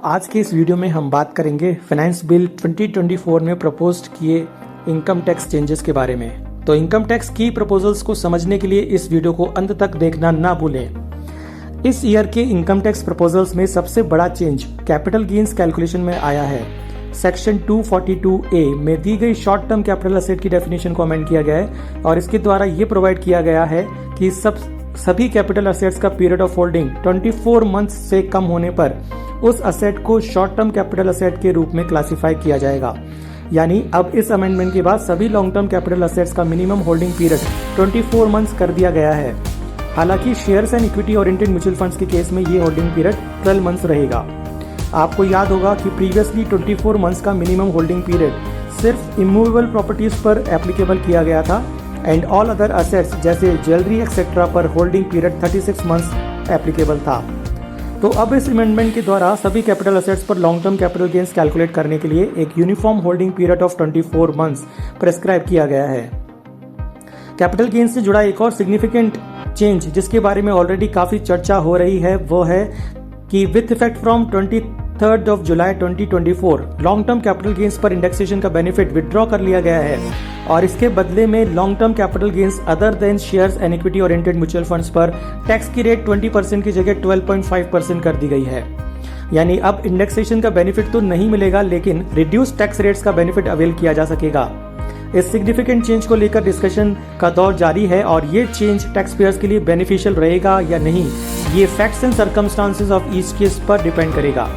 आज के इस वीडियो में हम बात करेंगे फाइनेंस बिल 2024 में प्रपोज्ड किए इनकम टैक्स चेंजेस के बारे में। तो इनकम टैक्स की प्रपोजल्स को समझने के लिए इस वीडियो को अंत तक देखना ना भूलें। इस ईयर के इनकम टैक्स प्रपोजल्स में सबसे बड़ा चेंज कैपिटल गेन्स कैलकुलेशन में आया है। सेक्शन 242A में दी गई शॉर्ट टर्म कैपिटल असेट की डेफिनेशन को अमेंड किया गया है और इसके द्वारा ये प्रोवाइड किया गया है कि सभी कैपिटल असेट्स का पीरियड ऑफ होल्डिंग 24 मंथ्स से कम होने पर उस असेट को शॉर्ट टर्म कैपिटल असेट के रूप में क्लासिफाई किया जाएगा। यानी अब इस अमेंडमेंट के बाद सभी लॉन्ग टर्म कैपिटल असेट्स का मिनिमम होल्डिंग पीरियड 24 मंथ्स कर दिया गया है। हालांकि shares and equity oriented mutual funds के केस में ये होल्डिंग पीरियड 12 मंथ्स रहेगा। आपको याद होगा कि प्रीवियसली 24 मंथ्स का मिनिमम होल्डिंग पीरियड सिर्फ इमूवेबल प्रॉपर्टीज पर एप्लीकेबल किया गया था एंड ऑल अदर असेट्स जैसे ज्वेलरी एक्सेट्रा पर होल्डिंग पीरियड 36 मंथ्स एप्लीकेबल था। तो अब इस अमेंडमेंट के द्वारा सभी कैपिटल असेट्स पर long term capital gains calculate करने के लिए एक uniform holding period of 24 months prescribe किया गया है। कैपिटल गेन्स से जुड़ा एक और सिग्निफिकेंट चेंज जिसके बारे में ऑलरेडी काफी चर्चा हो रही है वो है कि with effect from 23 of July 2024 long term capital gains पर इंडेक्सेशन का बेनिफिट विड्रॉ कर लिया गया है और इसके बदले में long term capital gains other than shares and equity oriented mutual funds पर टैक्स की रेट 20% की जगह 12.5% कर दी गई है। यानी अब इंडेक्सेशन का बेनिफिट तो नहीं मिलेगा लेकिन रिड्यूस टैक्स रेट्स का बेनिफिट अवेल किया जा सकेगा। इस सिग्निफिकेंट चेंज को लेकर डिस्कशन का दौर जारी है और ये चेंज टैक्स पेयर्स के लिए बेनिफिशियल रहेगा या नहीं ये facts and circumstances of each case पर डिपेंड करेगा।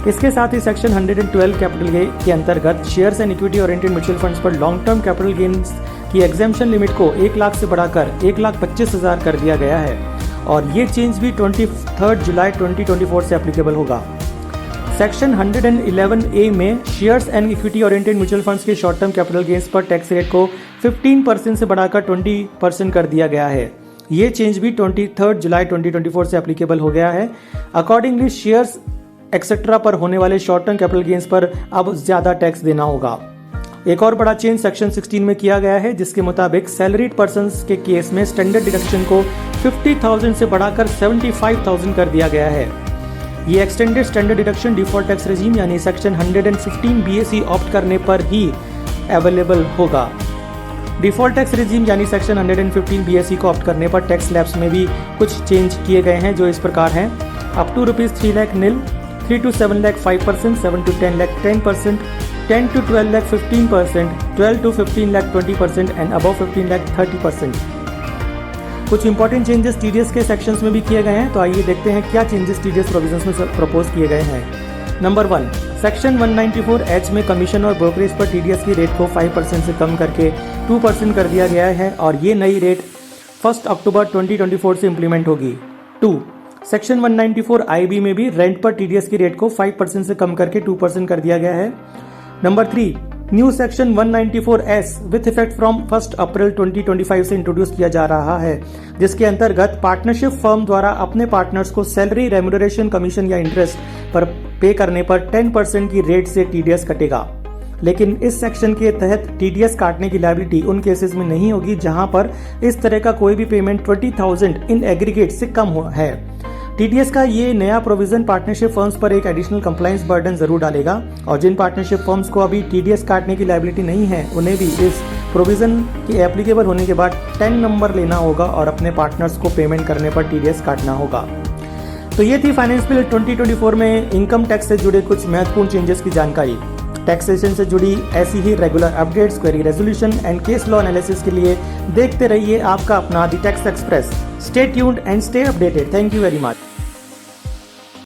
इसके साथ ही सेक्शन 112 कैपिटल के अंतर्गत shares and equity oriented mutual funds पर लॉन्ग टर्म कैपिटल गेन्स की एग्जेम्पशन लिमिट को 1 लाख से बढ़ाकर 1,25,000 कर दिया गया है और ये चेंज भी 23 जुलाई 2024 से एप्लीकेबल होगा। सेक्शन 111A में shares and equity oriented mutual funds के शॉर्ट टर्म कैपिटल गेन्स पर टैक्स रेट को 15% से बढ़ाकर 20% कर दिया गया है। ये चेंज भी 23 जुलाई 2024 से एप्लीकेबल हो गया है। अकॉर्डिंगली शेयर्स एक्सेट्रा पर होने वाले शॉर्ट टर्म कैपिटल गेन्स पर अब ज्यादा टैक्स देना होगा। एक और बड़ा चेंज सेक्शन 16 में किया गया है जिसके मुताबिक सैलरीड पर्संस के केस में स्टैंडर्ड डिडक्शन को 50,000 से बढ़ाकर 75,000 कर दिया गया है। ये extended standard deduction default tax regime यानी सेक्शन 115 BAC ऑप्ट करने पर ही अवेलेबल होगा। डिफॉल्ट टैक्स रेजिम यानी सेक्शन 115 BAC को ऑप्ट करने पर टैक्स स्लैब्स में भी कुछ चेंज किए गए हैं जो इस प्रकार हैं। Up to ₹3 lakh nil, 3 to 7 lakh 5%, 7 to 10 lakh 10%, 10 to 12 lakh 15%, 12 to 15 lakh 20% and above 15 lakh 30%। कुछ इंपॉर्टेंट चेंजेस टीडीएस के सेक्शंस में भी किए गए हैं तो आइए देखते हैं क्या चेंजेस टीडीएस प्रोविजंस में प्रपोज किए गए हैं। नंबर 1, सेक्शन 194H में कमीशन और ब्रोकरेज पर टीडीएस की रेट को 5% से कम करके 2% कर दिया गया है और ये नई रेट 1 अक्टूबर 2024 से इम्प्लीमेंट होगी। 2, सेक्शन 194 IB में भी रेंट पर टीडीएस की रेट को 5% से कम करके 2% कर दिया गया है। Number 3, new section 194S with effect from 1 अप्रैल 2025 से इंट्रोड्यूस किया जा रहा है जिसके अंतर्गत पार्टनरशिप फर्म द्वारा अपने पार्टनर्स को सैलरी, रेम्यूनरेशन, कमीशन या इंटरेस्ट पर पे करने पर 10% की रेट से टीडीएस कटेगा। लेकिन इस सेक्शन के तहत टीडीएस काटने की लायबिलिटी उन केसेस में नहीं होगी जहां पर इस तरह का कोई भी पेमेंट 20,000 इन एग्रीगेट से कम है। टीडीएस का ये नया प्रोविजन पार्टनरशिप फर्म्स पर एक एडिशनल कंप्लायंस बर्डन जरूर डालेगा और जिन पार्टनरशिप फर्म्स को अभी टीडीएस काटने की लायबिलिटी नहीं है उन्हें भी इस प्रोविजन के एप्लीकेबल होने के बाद 10 नंबर लेना होगा और अपने पार्टनर्स को पेमेंट करने पर टीडीएस काटना होगा। तो ये थी फाइनेंस बिल 2024 में इनकम टैक्स से जुड़े कुछ महत्वपूर्ण चेंजेस की जानकारी। टैक्सेशन से जुड़ी ऐसी ही regular updates, query resolution and case law analysis के लिए देखते रहिए आपका अपना the Tax Express. Stay tuned and stay updated. Thank you very much.